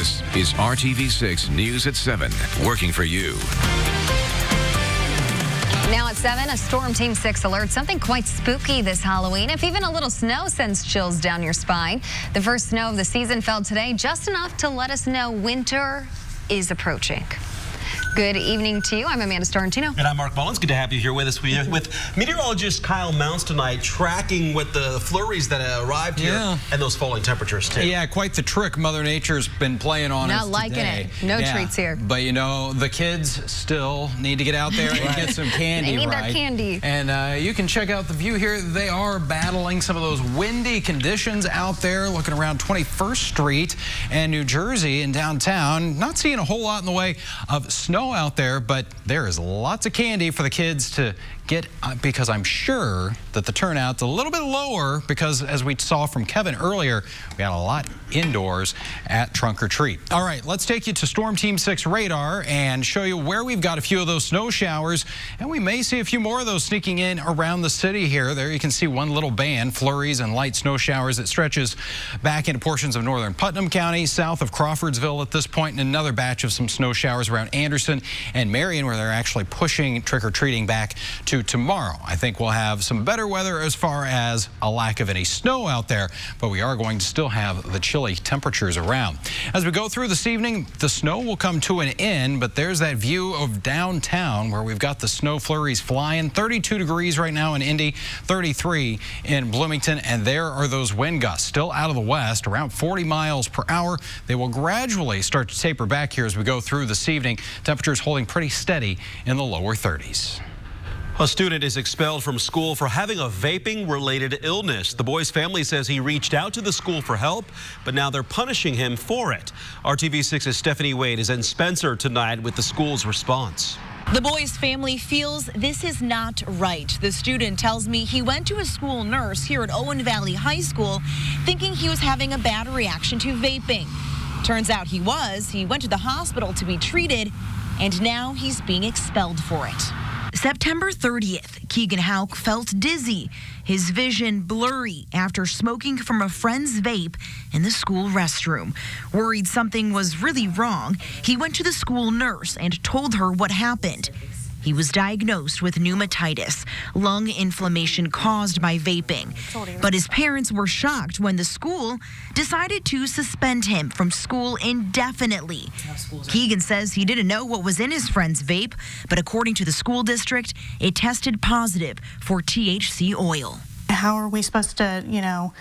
This is RTV6 News at 7, working for you. Now at 7, a Storm Team 6 alert. Something quite spooky this Halloween. If even a little snow sends chills down your spine. The first snow of the season fell today, just enough to let us know winter is approaching. Good evening to you. I'm Amanda Starantino. And I'm Mark Mullins. Good to have you here with us. With meteorologist Kyle Mounts tonight, tracking with the flurries that arrived here and those falling temperatures too. Yeah, quite the trick Mother Nature's been playing on us today. Not liking it. No treats here. But you know, the kids still need to get out there and get some candy. They need their candy. And you can check out the view here. They are battling some of those windy conditions out there, looking around 21st Street and New Jersey and downtown. Not seeing a whole lot in the way of snow out there, but there is lots of candy for the kids to get, because I'm sure that the turnout's a little bit lower because, as we saw from Kevin earlier, we got a lot indoors at Trunk or Treat. All right, let's take you to Storm Team 6 radar and show you where we've got a few of those snow showers, and we may see a few more of those sneaking in around the city here. There you can see one little band, flurries and light snow showers that stretches back into portions of northern Putnam County, south of Crawfordsville at this point, and another batch of some snow showers around Anderson and Marion, where they're actually pushing trick-or-treating back to tomorrow. I think we'll have some better weather as far as a lack of any snow out there, but we are going to still have the chilly temperatures around. As we go through this evening, the snow will come to an end, but there's that view of downtown where we've got the snow flurries flying. 32 degrees right now in Indy, 33 in Bloomington, and there are those wind gusts still out of the west, around 40 miles per hour. They will gradually start to taper back here as we go through this evening. Temperatures holding pretty steady in the lower 30s. A student is expelled from school for having a vaping-related illness. The boy's family says he reached out to the school for help, but now they're punishing him for it. RTV6's Stephanie Wade is in Spencer tonight with the school's response. The boy's family feels this is not right. The student tells me he went to a school nurse here at Owen Valley High School thinking he was having a bad reaction to vaping. Turns out he was. He went to the hospital to be treated, and now he's being expelled for it. September 30th, Keegan Hauk felt dizzy, his vision blurry after smoking from a friend's vape in the school restroom. Worried something was really wrong, he went to the school nurse and told her what happened. He was diagnosed with pneumatitis, lung inflammation caused by vaping. But his parents were shocked when the school decided to suspend him from school indefinitely. Keegan says he didn't know what was in his friend's vape, but according to the school district, it tested positive for THC oil. How are we supposed to,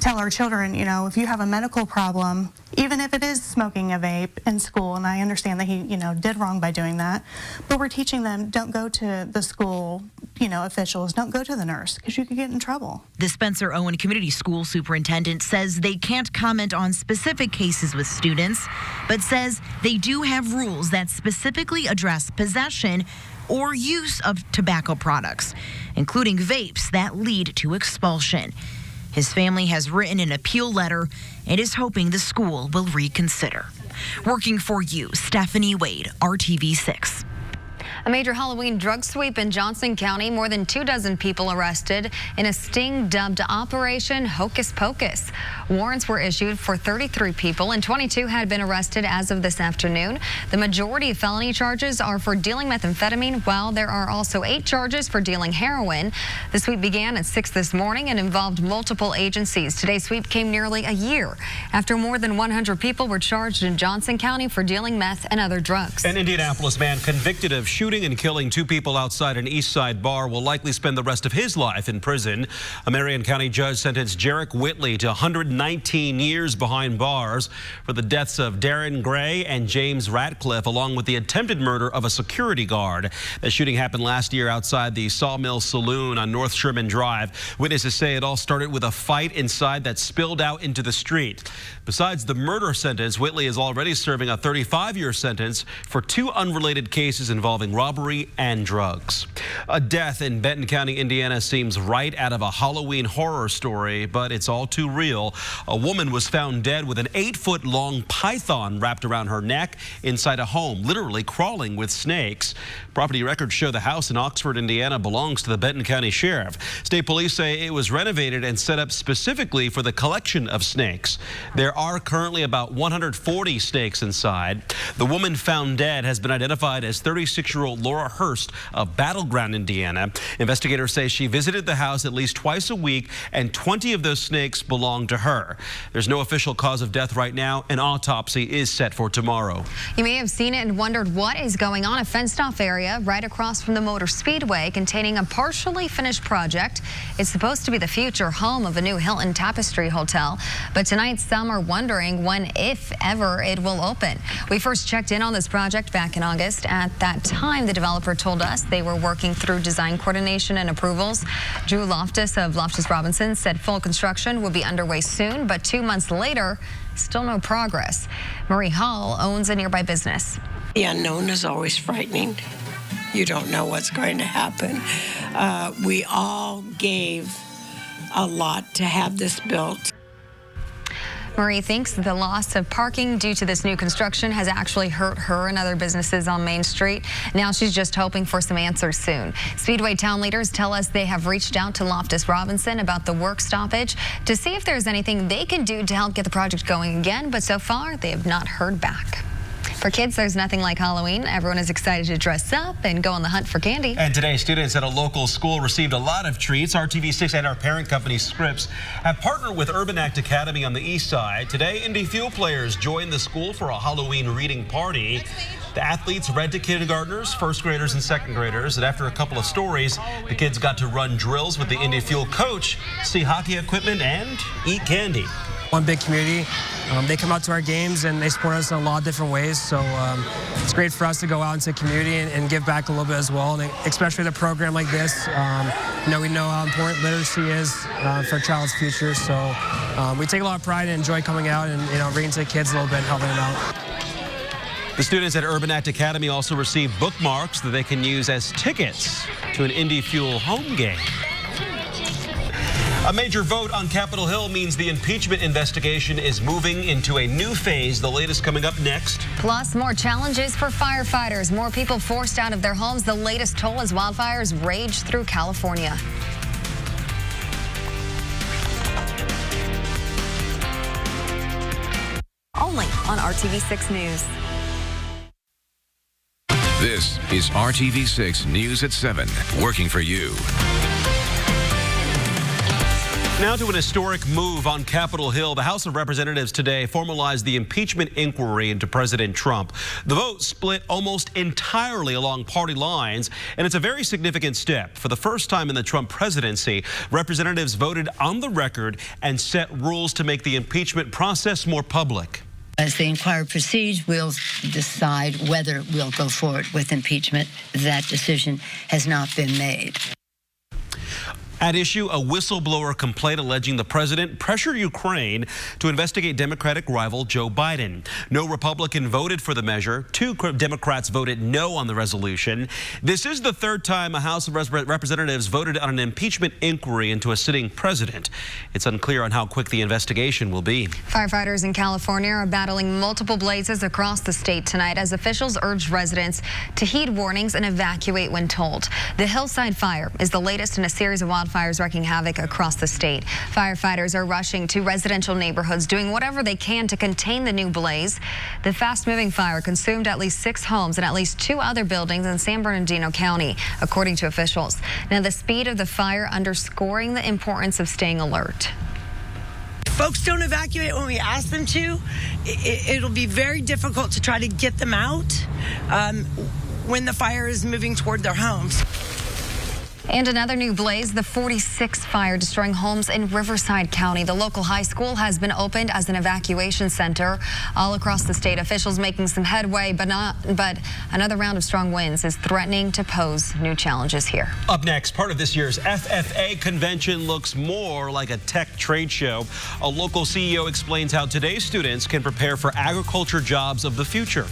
tell our children, if you have a medical problem, even if it is smoking a vape in school, and I understand that he, did wrong by doing that, but we're teaching them, don't go to the school, officials, don't go to the nurse, because you could get in trouble. The Spencer Owen Community School Superintendent says they can't comment on specific cases with students, but says they do have rules that specifically address possession or use of tobacco products, including vapes that lead to expulsion. His family has written an appeal letter and is hoping the school will reconsider. Working for you, Stephanie Wade, RTV6. A major Halloween drug sweep in Johnson County. More than 24 people arrested in a sting dubbed Operation Hocus Pocus. Warrants were issued for 33 people, and 22 had been arrested as of this afternoon. The majority of felony charges are for dealing methamphetamine, while there are also 8 charges for dealing heroin. The sweep began at 6 this morning and involved multiple agencies. Today's sweep came nearly a year after more than 100 people were charged in Johnson County for dealing meth and other drugs. An Indianapolis man convicted of shooting and killing 2 people outside an East Side bar will likely spend the rest of his life in prison. A Marion County judge sentenced Jarek Whitley to 119 years behind bars for the deaths of Darren Gray and James Ratcliffe, along with the attempted murder of a security guard. The shooting happened last year outside the Sawmill Saloon on North Sherman Drive. Witnesses say it all started with a fight inside that spilled out into the street. Besides the murder sentence, Whitley is already serving a 35-year sentence for 2 unrelated cases involving robbery and drugs. A death in Benton County, Indiana seems right out of a Halloween horror story, but it's all too real. A woman was found dead with an 8-foot-long python wrapped around her neck inside a home, literally crawling with snakes. Property records show the house in Oxford, Indiana belongs to the Benton County Sheriff. State police say it was renovated and set up specifically for the collection of snakes. There are currently about 140 snakes inside. The woman found dead has been identified as 36-year-old Laura Hurst of Battleground, Indiana. Investigators say she visited the house at least twice a week, and 20 of those snakes belong to her. There's no official cause of death right now. An autopsy is set for tomorrow. You may have seen it and wondered what is going on. A fenced-off area right across from the Motor Speedway containing a partially finished project. It's supposed to be the future home of a new Hilton Tapestry hotel, but tonight some are wondering when, if ever, it will open. We first checked in on this project back in August. At that time, the developer told us they were working through design coordination and approvals. Drew Loftus of Loftus Robinson said full construction will be underway soon, but 2 months later, still no progress. Marie Hall owns a nearby business. The unknown is always frightening. You don't know what's going to happen. We all gave a lot to have this built. Marie thinks the loss of parking due to this new construction has actually hurt her and other businesses on Main Street. Now she's just hoping for some answers soon. Speedway town leaders tell us they have reached out to Loftus Robinson about the work stoppage to see if there's anything they can do to help get the project going again, but so far they have not heard back. For kids, there's nothing like Halloween. Everyone is excited to dress up and go on the hunt for candy. And today, students at a local school received a lot of treats. RTV6 and our parent company, Scripps, have partnered with Urban Act Academy on the east side. Today, Indy Fuel players joined the school for a Halloween reading party. The athletes read to kindergartners, first graders, and second graders. And after a couple of stories, the kids got to run drills with the Indy Fuel coach, see hockey equipment, and eat candy. One big community. They come out to our games and they support us in a lot of different ways. So it's great for us to go out into the community and give back a little bit as well. And especially with a program like this, we know how important literacy is for a child's future. So we take a lot of pride and enjoy coming out and reading to the kids a little bit and helping them out. The students at Urban Act Academy also receive bookmarks that they can use as tickets to an Indy Fuel home game. A major vote on Capitol Hill means the impeachment investigation is moving into a new phase. The latest coming up next. Plus, more challenges for firefighters. More people forced out of their homes. The latest toll as wildfires rage through California. Only on RTV6 News. This is RTV6 News at 7, working for you. Now to an historic move on Capitol Hill. The House of Representatives today formalized the impeachment inquiry into President Trump. The vote split almost entirely along party lines, and it's a very significant step. For the first time in the Trump presidency, representatives voted on the record and set rules to make the impeachment process more public. As the inquiry proceeds, we'll decide whether we'll go forward with impeachment. That decision has not been made. At issue, a whistleblower complaint alleging the president pressured Ukraine to investigate Democratic rival Joe Biden. No Republican voted for the measure. 2 Democrats voted no on the resolution. This is the third time a House of Representatives voted on an impeachment inquiry into a sitting president. It's unclear on how quick the investigation will be. Firefighters in California are battling multiple blazes across the state tonight as officials urge residents to heed warnings and evacuate when told. The Hillside Fire is the latest in a series of wildfires wreaking havoc across the state. Firefighters are rushing to residential neighborhoods, doing whatever they can to contain the new blaze. The fast-moving fire consumed at least 6 homes and at least 2 other buildings in San Bernardino County, according to officials. Now, the speed of the fire underscoring the importance of staying alert. If folks don't evacuate when we ask them to, it'll be very difficult to try to get them out when the fire is moving toward their homes. And another new blaze, the 46th fire destroying homes in Riverside County. The local high school has been opened as an evacuation center. All across the state, officials making some headway, but another round of strong winds is threatening to pose new challenges here. Up next, part of this year's FFA convention looks more like a tech trade show. A local CEO explains how today's students can prepare for agriculture jobs of the future.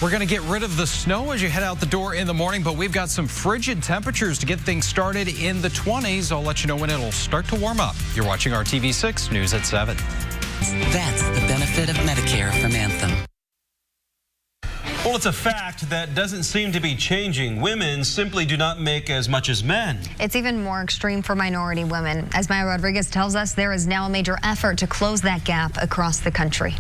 We're going to get rid of the snow as you head out the door in the morning, but we've got some frigid temperatures to get things started in the 20s. I'll let you know when it'll start to warm up. You're watching RTV6 News at 7. That's the benefit of Medicare from Anthem. Well, it's a fact that doesn't seem to be changing. Women simply do not make as much as men. It's even more extreme for minority women. As Maya Rodriguez tells us, there is now a major effort to close that gap across the country.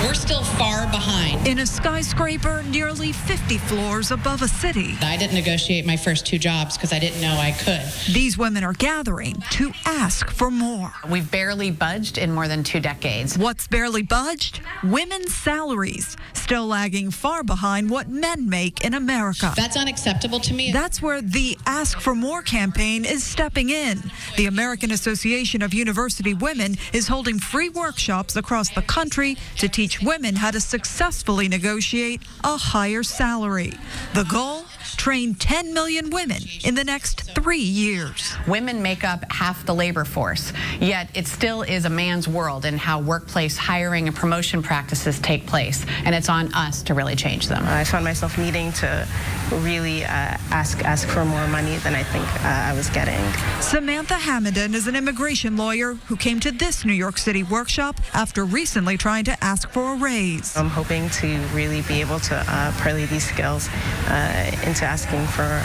We're still far behind. In a skyscraper nearly 50 floors above a city. I didn't negotiate my first 2 jobs because I didn't know I could. These women are gathering to ask for more. We've barely budged in more than 2 decades. What's barely budged? Women's salaries, still lagging far behind what men make in America. That's unacceptable to me. That's where the Ask for More campaign is stepping in. The American Association of University Women is holding free workshops across the country to teach women how to successfully negotiate a higher salary. The goal? Train 10 million women in the next 3 years. Women make up half the labor force, yet it still is a man's world in how workplace hiring and promotion practices take place, and it's on us to really change them. I found myself needing to really ask for more money than I think I was getting. Samantha Hamadan is an immigration lawyer who came to this New York City workshop after recently trying to ask for a raise. I'm hoping to really be able to parlay these skills into asking for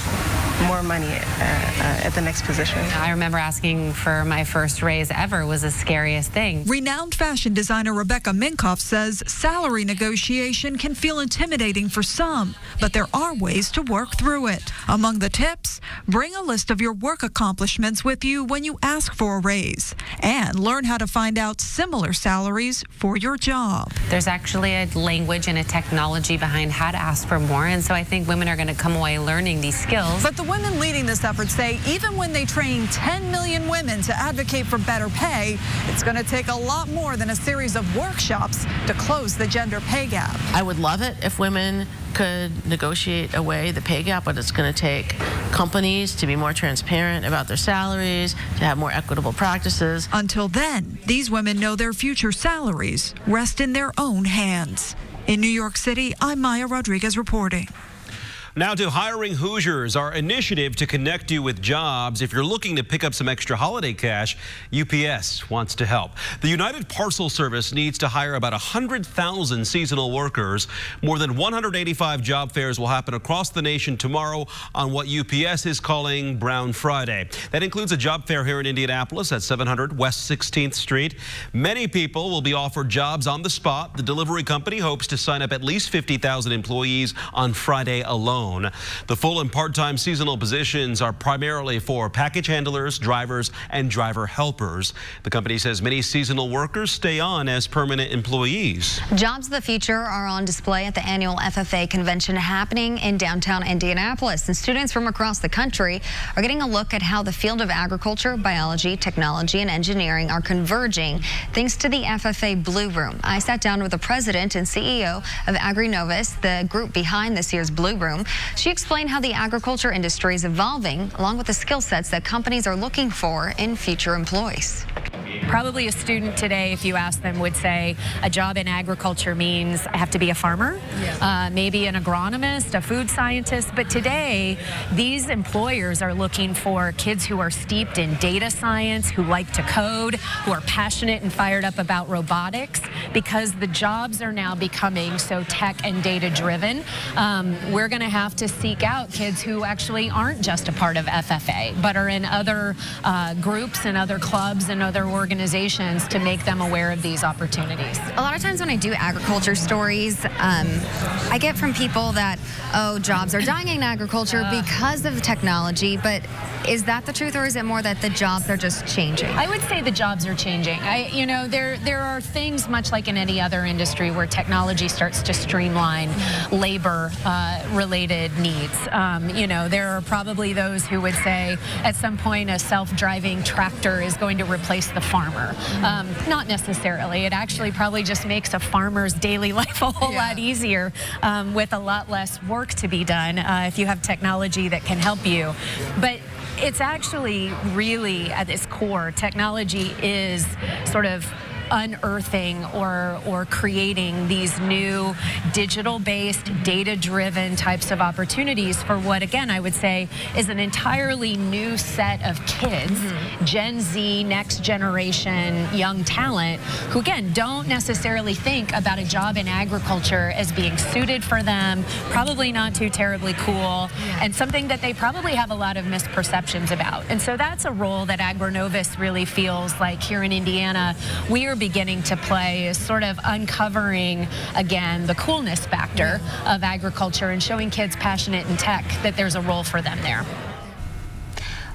more money at the next position. I remember asking for my first raise ever was the scariest thing. Renowned fashion designer Rebecca Minkoff says salary negotiation can feel intimidating for some, but there are ways to work through it. Among the tips, bring a list of your work accomplishments with you when you ask for a raise, and learn how to find out similar salaries for your job. There's actually a language and a technology behind how to ask for more, and so I think women are going to come away learning these skills. But the women leading this effort say even when they train 10 million women to advocate for better pay, it's going to take a lot more than a series of workshops to close the gender pay gap. I would love it if women could negotiate away the pay gap, but it's going to take companies to be more transparent about their salaries, to have more equitable practices. Until then, these women know their future salaries rest in their own hands. In New York City, I'm Maya Rodriguez reporting. Now to Hiring Hoosiers, our initiative to connect you with jobs. If you're looking to pick up some extra holiday cash, UPS wants to help. The United Parcel Service needs to hire about 100,000 seasonal workers. More than 185 job fairs will happen across the nation tomorrow on what UPS is calling Brown Friday. That includes a job fair here in Indianapolis at 700 West 16th Street. Many people will be offered jobs on the spot. The delivery company hopes to sign up at least 50,000 employees on Friday alone. The full and part-time seasonal positions are primarily for package handlers, drivers, and driver helpers. The company says many seasonal workers stay on as permanent employees. Jobs of the future are on display at the annual FFA convention happening in downtown Indianapolis, and students from across the country are getting a look at how the field of agriculture, biology, technology, and engineering are converging thanks to the FFA Blue Room. I sat down with the president and CEO of AgriNovus, the group behind this year's Blue Room. She explained how the agriculture industry is evolving, along with the skill sets that companies are looking for in future employees. Probably a student today, if you ask them, would say a job in agriculture means I have to be a farmer, maybe an agronomist, a food scientist. But today, these employers are looking for kids who are steeped in data science, who like to code, who are passionate and fired up about robotics, because the jobs are now becoming so tech and data driven. We're going to have to seek out kids who actually aren't just a part of FFA, but are in other groups and other clubs and other organizations to make them aware of these opportunities. A lot of times when I do agriculture stories, I get from people that, oh, jobs are dying in agriculture because of the technology, but is that the truth, or is it more that the jobs are just changing? I would say the jobs are changing. There are things, much like in any other industry, where technology starts to streamline labor related needs. There are probably those who would say at some point a self-driving tractor is going to replace the farmer. Not necessarily. It actually probably just makes a farmer's daily life a whole lot easier with a lot less work to be done if you have technology that can help you. But it's actually really at its core, technology is sort of unearthing or creating these new digital-based, data-driven types of opportunities for what, again, I would say is an entirely new set of kids, Gen Z, next generation, young talent, who, again, don't necessarily think about a job in agriculture as being suited for them, probably not too terribly cool, and something that they probably have a lot of misperceptions about. And so that's a role that Agronovis really feels like here in Indiana we are beginning to play, is sort of uncovering, again, the coolness factor of agriculture and showing kids passionate in tech that there's a role for them there.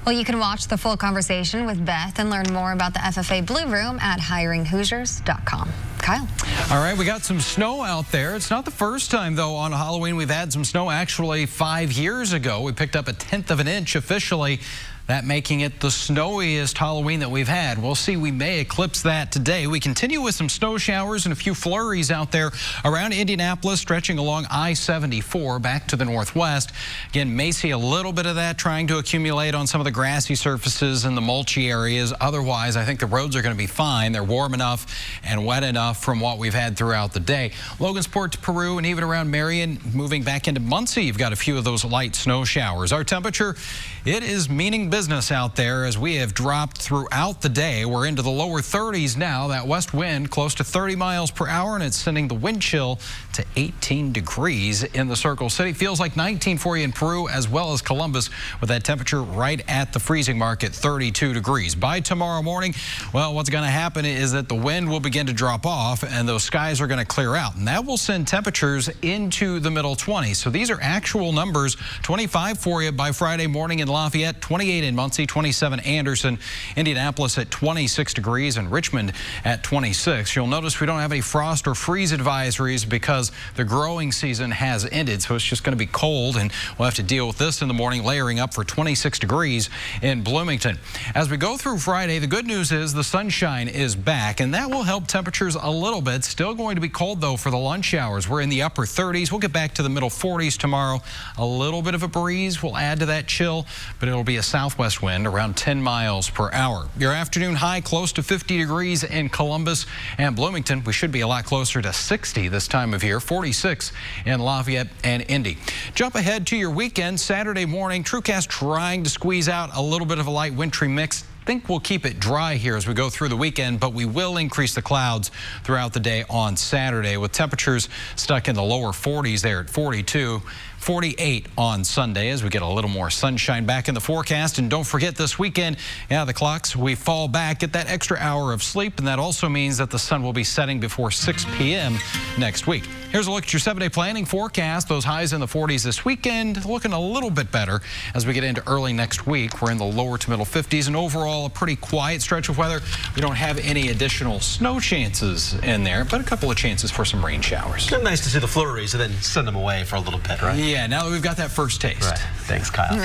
Well, you can watch the full conversation with Beth and learn more about the FFA Blue Room at hiringhoosiers.com. Kyle. All right, we got some snow out there. It's not the first time, though, on Halloween we've had some snow. Actually, 5 years ago, we picked up 1/10 of an inch officially, that making it the snowiest Halloween that we've had. We'll see, we may eclipse that today. We continue with some snow showers and a few flurries out there around Indianapolis, stretching along I-74 back to the northwest. Again, may see a little bit of that trying to accumulate on some of the grassy surfaces and the mulchy areas. Otherwise, I think the roads are going to be fine. They're warm enough and wet enough from what we've had throughout the day. Logansport to Peru and even around Marion, moving back into Muncie, you've got a few of those light snow showers. Our temperature, it is meaning business out there as we have dropped throughout the day. We're into the lower 30s now. That west wind close to 30 miles per hour, and it's sending the wind chill to 18 degrees in the Circle City. Feels like 19 for you in Peru as well as Columbus, with that temperature right at the freezing mark at 32 degrees. By tomorrow morning, well, what's going to happen is that the wind will begin to drop off and those skies are going to clear out, and that will send temperatures into the middle 20s. So these are actual numbers. 25 for you by Friday morning in Lafayette, 28 in Muncie, 27 Anderson, Indianapolis at 26 degrees, and Richmond at 26. You'll notice we don't have any frost or freeze advisories because the growing season has ended, so it's just going to be cold, and we'll have to deal with this in the morning, layering up for 26 degrees in Bloomington. As we go through Friday, the good news is the sunshine is back, and that will help temperatures a little bit. Still going to be cold, though, for the lunch hours. We're in the upper 30s. We'll get back to the middle 40s tomorrow. A little bit of a breeze will add to that chill, but it'll be a southwest wind around 10 miles per hour. Your afternoon high close to 50 degrees in Columbus and Bloomington. We should be a lot closer to 60 this time of year, 46 in Lafayette and Indy. Jump ahead to your weekend. Saturday morning, TrueCast trying to squeeze out a little bit of a light wintry mix. Think we'll keep it dry here as we go through the weekend, but we will increase the clouds throughout the day on Saturday, with temperatures stuck in the lower 40s there at 42. 48 on Sunday as we get a little more sunshine back in the forecast. And don't forget, this weekend, the clocks, we fall back, get that extra hour of sleep, and that also means that the sun will be setting before 6 p.m. next week. Here's a look at your 7-day planning forecast. Those highs in the 40s this weekend, looking a little bit better as we get into early next week. We're in the lower to middle 50s, and overall a pretty quiet stretch of weather. We don't have any additional snow chances in there, but a couple of chances for some rain showers. It's nice to see the flurries and then send them away for a little bit, right? Yeah, now that we've got that first taste. Right. Thanks, Kyle.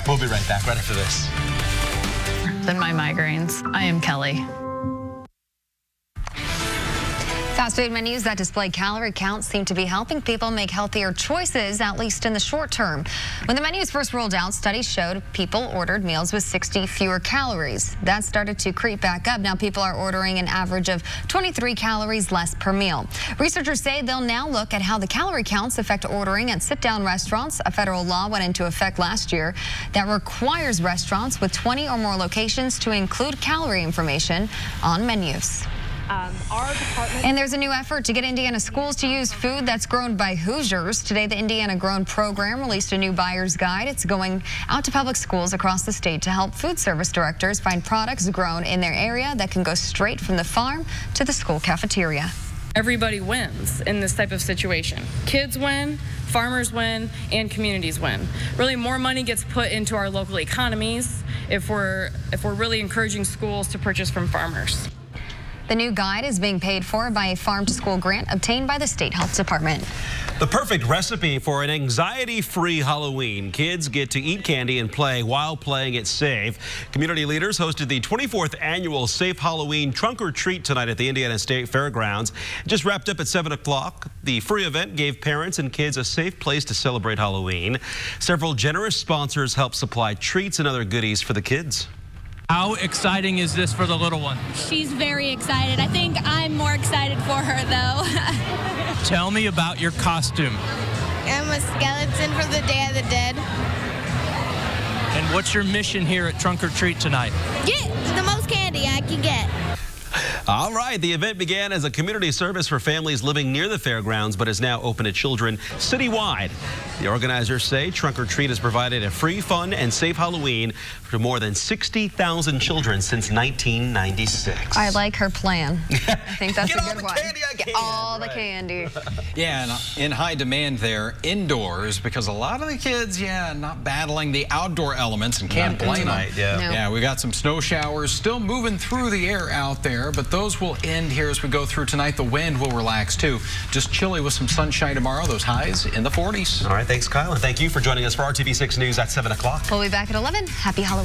We'll be right back right after this. Than my migraines. I am Kelly. Fast food menus that display calorie counts seem to be helping people make healthier choices, at least in the short term. When the menus first rolled out, studies showed people ordered meals with 60 fewer calories. That started to creep back up. Now people are ordering an average of 23 calories less per meal. Researchers say they'll now look at how the calorie counts affect ordering at sit-down restaurants. A federal law went into effect last year that requires restaurants with 20 or more locations to include calorie information on menus. And there's a new effort to get Indiana schools to use food that's grown by Hoosiers. Today, the Indiana Grown program released a new buyer's guide. It's going out to public schools across the state to help food service directors find products grown in their area that can go straight from the farm to the school cafeteria. Everybody wins in this type of situation. Kids win, farmers win, and communities win. Really, more money gets put into our local economies if we're really encouraging schools to purchase from farmers. The new guide is being paid for by a farm-to-school grant obtained by the State Health Department. The perfect recipe for an anxiety-free Halloween. Kids get to eat candy and play while playing it safe. Community leaders hosted the 24th annual Safe Halloween Trunk or Treat tonight at the Indiana State Fairgrounds. It just wrapped up at 7 o'clock. The free event gave parents and kids a safe place to celebrate Halloween. Several generous sponsors helped supply treats and other goodies for the kids. How exciting is this for the little one? She's very excited. I think I'm more excited for her, though. Tell me about your costume. I'm a skeleton for the Day of the Dead. And what's your mission here at Trunk or Treat tonight? Get the most candy I can get. All right, the event began as a community service for families living near the fairgrounds, but is now open to children citywide. The organizers say Trunk or Treat has provided a free, fun, and safe Halloween for more than 60,000 children since 1996. I like her plan. I think that's a good one. Get all the candy. Yeah, and in high demand there indoors because a lot of the kids, not battling the outdoor elements and can't blame them. Yeah, we got some snow showers still moving through the air out there, but those will end here as we go through tonight. The wind will relax too. Just chilly with some sunshine tomorrow. Those highs in the 40s. All right, thanks, Kyle, and thank you for joining us for RTV6 News at 7 o'clock. We'll be back at 11. Happy Halloween.